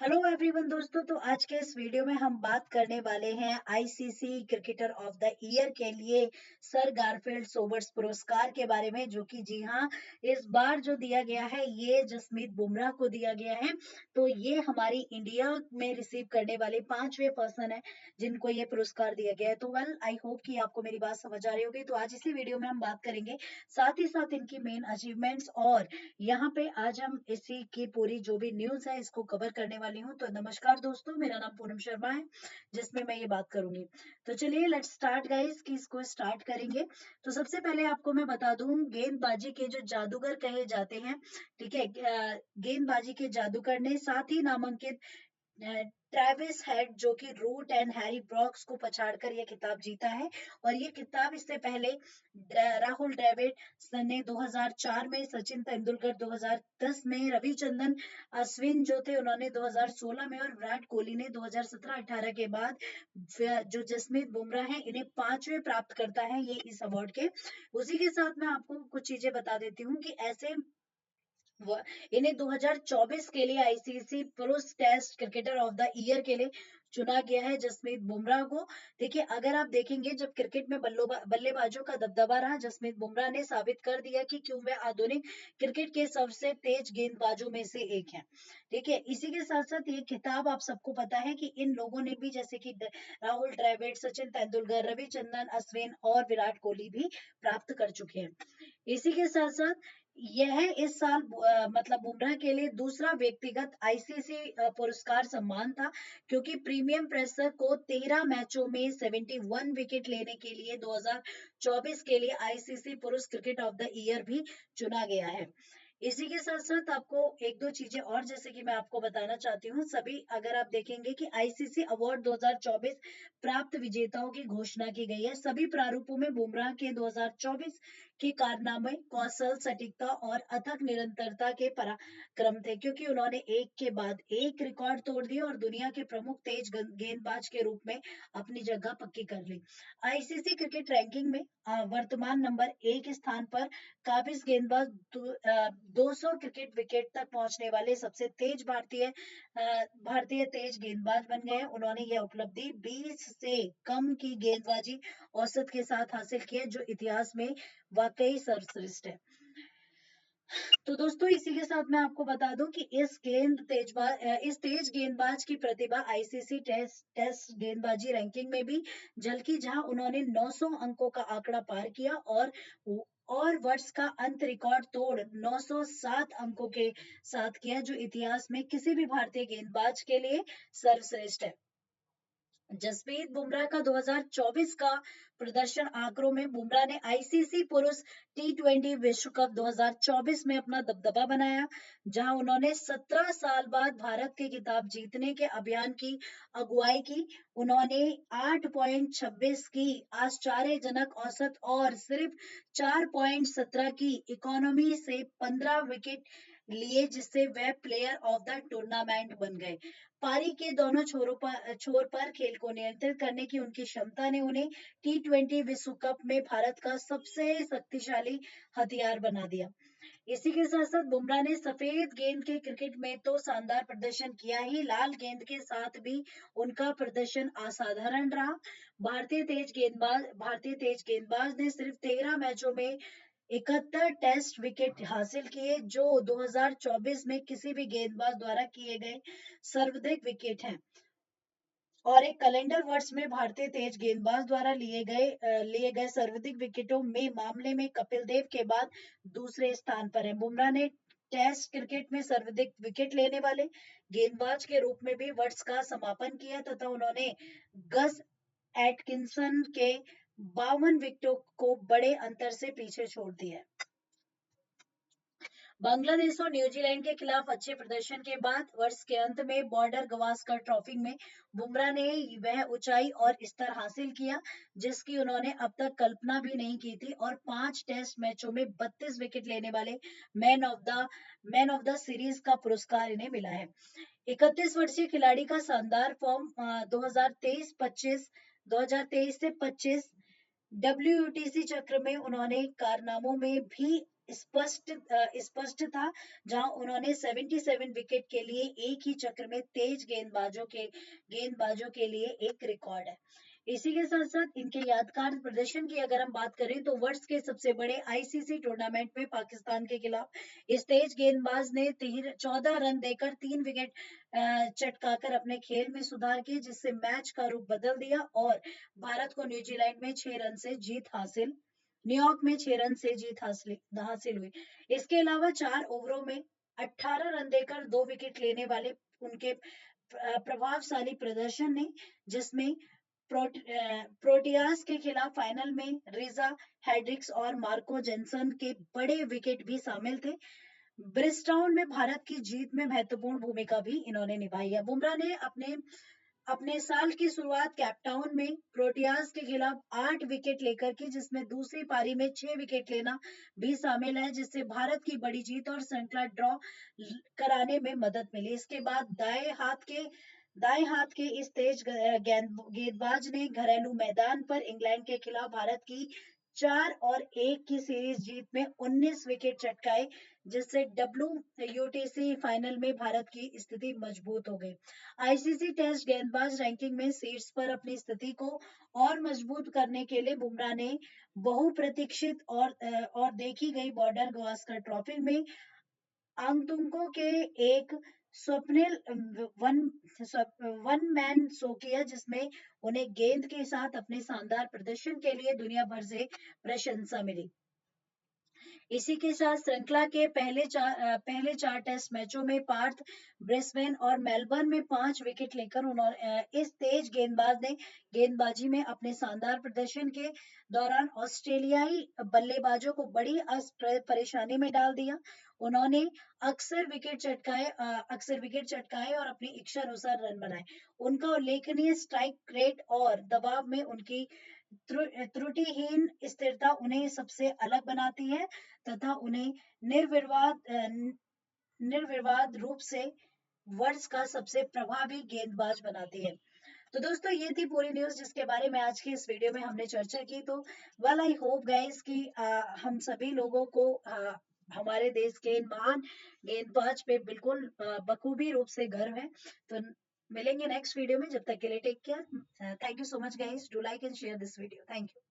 Hello everyone दोस्तों, तो आज के इस वीडियो में हम बात करने वाले हैं ICC cricketer of the year के लिए सर गारफील्ड सोबर्स पुरस्कार के बारे में, जो कि जी हाँ, इस बार जो दिया गया है ये जसमीत बुमराह को दिया गया है। तो ये हमारी इंडिया में रिसीव करने वाले पांचवें पर्सन है जिनको ये पुरस्कार दिया गया है। तो वेल, आई होप कि आपको मेरी बात समझ आ रही होगी। तो आज इसी वीडियो में हम बात करेंगे, साथ ही साथ इनकी मेन अचीवमेंट्स, और यहाँ पे आज हम इसी की पूरी जो भी न्यूज है इसको कवर करने वाली हूँ। तो नमस्कार दोस्तों, मेरा नाम पूनम शर्मा है जिसमें मैं ये बात करूंगी। तो चलिए लेट्स स्टार्ट गाइस, कि इसको स्टार्ट करेंगे। तो सबसे पहले आपको मैं बता दूं, गेंदबाजी के जो जादूगर कहे जाते हैं, ठीक है, गेंदबाजी के जादूगर ने साथ ही नामांकित ट्रेविस हेड, जो कि रूट एंड हैरी ब्रॉक्स को पछाड़कर यह खिताब जीता है। और ये खिताब इससे पहले राहुल द्रविड़ ने 2004 में, सचिन तेंदुलकर 2010 में, रविचंद्रन अश्विन जो थे उन्होंने 2016 में, और विराट कोहली ने 2017-18 के बाद जो जसमीत बुमराह है इन्हें पांचवें प्राप्त करता है ये इस अवार्ड के। उसी के साथ मैं आपको कुछ चीजें बता देती हूँ कि ऐसे इन्हें 2024 के लिए आईसीसी पुरुष test cricketer of the year के लिए चुना गया है जसमीत बुमराह को। देखिए, अगर आप देखेंगे, जब क्रिकेट में बल्लेबाजों का दबदबा रहा, जसमीत बुमराह ने साबित कर दिया कि क्यों वे आधुनिक क्रिकेट के सबसे तेज गेंदबाजों में से एक हैं। ठीक है, इसी के साथ साथ ये खिताब आप सबको पता है कि इन लोगों ने भी, जैसे कि राहुल द्रविड़, सचिन तेंदुलकर, रविचंद्रन अश्विन और विराट कोहली भी प्राप्त कर चुके हैं। इसी के साथ साथ यह इस साल मतलब बुमराह के लिए दूसरा व्यक्तिगत आईसीसी पुरस्कार सम्मान था, क्योंकि प्रीमियम प्रेसर को 13 मैचों में 71 विकेट लेने के लिए 2024 के लिए आईसीसी पुरुष क्रिकेट ऑफ द ईयर भी चुना गया है। इसी के साथ साथ आपको एक दो चीजें और, जैसे कि मैं आपको बताना चाहती हूँ, सभी अगर आप देखेंगे कि आईसीसी अवार्ड 2024 प्राप्त विजेताओं की घोषणा की गई है। सभी प्रारूपों में बुमराह के 2024 के कारनामे कौशल, सटीकता और अथक निरंतरता के पराक्रम थे, क्योंकि उन्होंने एक के बाद एक रिकॉर्ड तोड़ दिए और दुनिया के प्रमुख तेज गेंदबाज के रूप में अपनी जगह पक्की कर ली। आईसीसी क्रिकेट रैंकिंग में वर्तमान नंबर 1 स्थान पर काबिज गेंदबाज 200 क्रिकेट विकेट तक पहुंचने वाले सबसे तेज भारतीय तेज गेंदबाज बन गए। उन्होंने यह उपलब्धि 20 से कम की गेंदबाजी औसत के साथ हासिल की है, जो इतिहास में वाकई सर्वश्रेष्ठ है। तो दोस्तों, इसी के साथ मैं आपको बता दूं कि इस तेज गेंदबाज की प्रतिभा आईसीसी टेस्ट गेंदबाजी रैंकिंग में भी झलकी, जहां उन्होंने 900 अंकों का आंकड़ा पार किया और वर्ष का अंत रिकॉर्ड तोड़ 907 अंकों के साथ किया, जो इतिहास में किसी भी भारतीय गेंदबाज के लिए सर्वश्रेष्ठ है। जसप्रीत बुमराह का 2024 का प्रदर्शन आंकड़ों में, बुमराह ने आईसीसी पुरुष टी20 विश्व कप 2024 में अपना दबदबा बनाया, जहां उन्होंने 17 साल बाद भारत के खिताब जीतने के अभियान की अगुवाई की। उन्होंने 8.26 की आश्चर्यजनक औसत और सिर्फ 4.17 की इकोनॉमी से 15 विकेट लिए, जिससे वे प्लेयर ऑफ द टूर्नामेंट बन गए। पारी के दोनों छोर पर खेल को नियंत्रित करने की उनकी क्षमता ने उन्हें टी20 विश्व कप में भारत का सबसे शक्तिशाली हथियार बना दिया। इसी के साथ साथ बुमराह ने सफेद गेंद के क्रिकेट में तो शानदार प्रदर्शन किया ही, लाल गेंद के साथ भी उनका प्रदर्शन असाधारण रहा। भारतीय तेज गेंदबाज ने सिर्फ 13 मैचों में 71 टेस्ट विकेट हासिल किए, जो 2024 में किसी भी गेंदबाज द्वारा किए गए सर्वाधिक विकेट हैं, और एक कैलेंडर वर्ष में भारतीय तेज गेंदबाज द्वारा लिए गए सर्वाधिक विकेटों में मामले में कपिल देव के बाद दूसरे स्थान पर है। बुमराह ने टेस्ट क्रिकेट में सर्वाधिक विकेट लेने वाले गेंदबाज के रूप में भी वर्ष का समापन किया, तथा उन्होंने गस एटकिंसन के 52 विकेटों को बड़े अंतर से पीछे छोड़ दिया। बांग्लादेश और न्यूजीलैंड के खिलाफ अच्छे प्रदर्शन के बाद वर्ष के अंत में बॉर्डर गवास्कर ट्रॉफी में बुमराह ने वह ऊंचाई और स्तर हासिल किया जिसकी उन्होंने अब तक कल्पना भी नहीं की थी, और 5 टेस्ट मैचों में 32 विकेट लेने वाले मैन ऑफ द सीरीज का पुरस्कार इन्हें मिला है। 31 वर्षीय खिलाड़ी का शानदार फॉर्म 2023 से 25 डब्ल्यूटीसी चक्र में उन्होंने कारनामों में भी स्पष्ट था, जहां उन्होंने 77 विकेट के लिए एक ही चक्र में तेज गेंदबाजों के लिए एक रिकॉर्ड है। इसी के साथ साथ इनके यादगार प्रदर्शन की अगर हम बात करें तो वर्ष के सबसे बड़े आईसीसी टूर्नामेंट में पाकिस्तान के खिलाफ इस तेज गेंदबाज ने 14 रन देकर 3 विकेट चटकाकर अपने खेल में सुधार किए, जिससे मैच का रुख बदल दिया और भारत को न्यूजीलैंड में 6 रन से जीत हासिल न्यूयॉर्क में 6 रन से जीत हासिल हुई। इसके अलावा 4 ओवरों में 18 रन देकर 2 विकेट लेने वाले उनके प्रभावशाली प्रदर्शन ने, जिसमें प्रोटियास के खिलाफ फाइनल में रिजा हेड्रिक्स और मार्को जेनसन के बड़े विकेट भी शामिल थे। ब्रिस्टाउन में भारत की जीत में महत्वपूर्ण भूमिका भी इन्होंने निभाई है। बुमराह ने अपने अपने साल की शुरुआत कैपटाउन में प्रोटियाज के खिलाफ 8 विकेट लेकर की, जिसमें दूसरी पारी में 6 विकेट लेना भी शामिल है, जिससे भारत की बड़ी जीत और श्रृंखला ड्रॉ कराने में मदद मिली। इसके बाद दाएं हाथ के इस तेज गेंदबाज ने घरेलू मैदान पर इंग्लैंड के खिलाफ भारत की 4-1 की सीरीज जीत में 19 विकेट चटकाए, जिससे WTC फाइनल में भारत की स्थिति मजबूत हो गई। आईसीसी टेस्ट गेंदबाज रैंकिंग में शीर्ष पर अपनी स्थिति को और मजबूत करने के लिए बुमराह ने बहुप्रतीक्षित और देखी गई बॉर्डर गावस्कर ट्रॉफी में आगंतुकों के एक Swapnil one one man show किया, जिसमें उन्हें गेंद के साथ अपने शानदार प्रदर्शन के लिए दुनिया भर से प्रशंसा मिली। इसी के साथ श्रृंखला के पहले 4 टेस्ट मैचों में पार्थ, ब्रिस्बेन और मेलबर्न में 5 विकेट लेकर उन्होंने इस तेज गेंदबाज ने गेंदबाजी में अपने शानदार प्रदर्शन के दौरान ऑस्ट्रेलियाई बल्लेबाजों को बड़ी परेशानी में डाल दिया। उन्होंने अक्सर विकेट चटकाए और अपनी इच्छा अनुसार रन बनाए। उनका उल्लेखनीय स्ट्राइक रेट और दबाव में उनकी त्रुटिहीन स्थिरता उन्हें सबसे अलग बनाती है तथा उन्हें निर्विवाद रूप से वर्ष का सबसे प्रभावी गेंदबाज बनाती है। तो दोस्तों, ये थी पूरी न्यूज जिसके बारे में आज की इस वीडियो में हमने चर्चा की। तो वेल, आई होप गाइस कि हम सभी लोगों को हमारे देश के महान गेंदबाज पे बिल्कुल बखूबी रूप से गर्व है। तो मिलेंगे नेक्स्ट वीडियो में, जब तक के लिए take care. Thank you so much guys, do like and share this video. Thank you.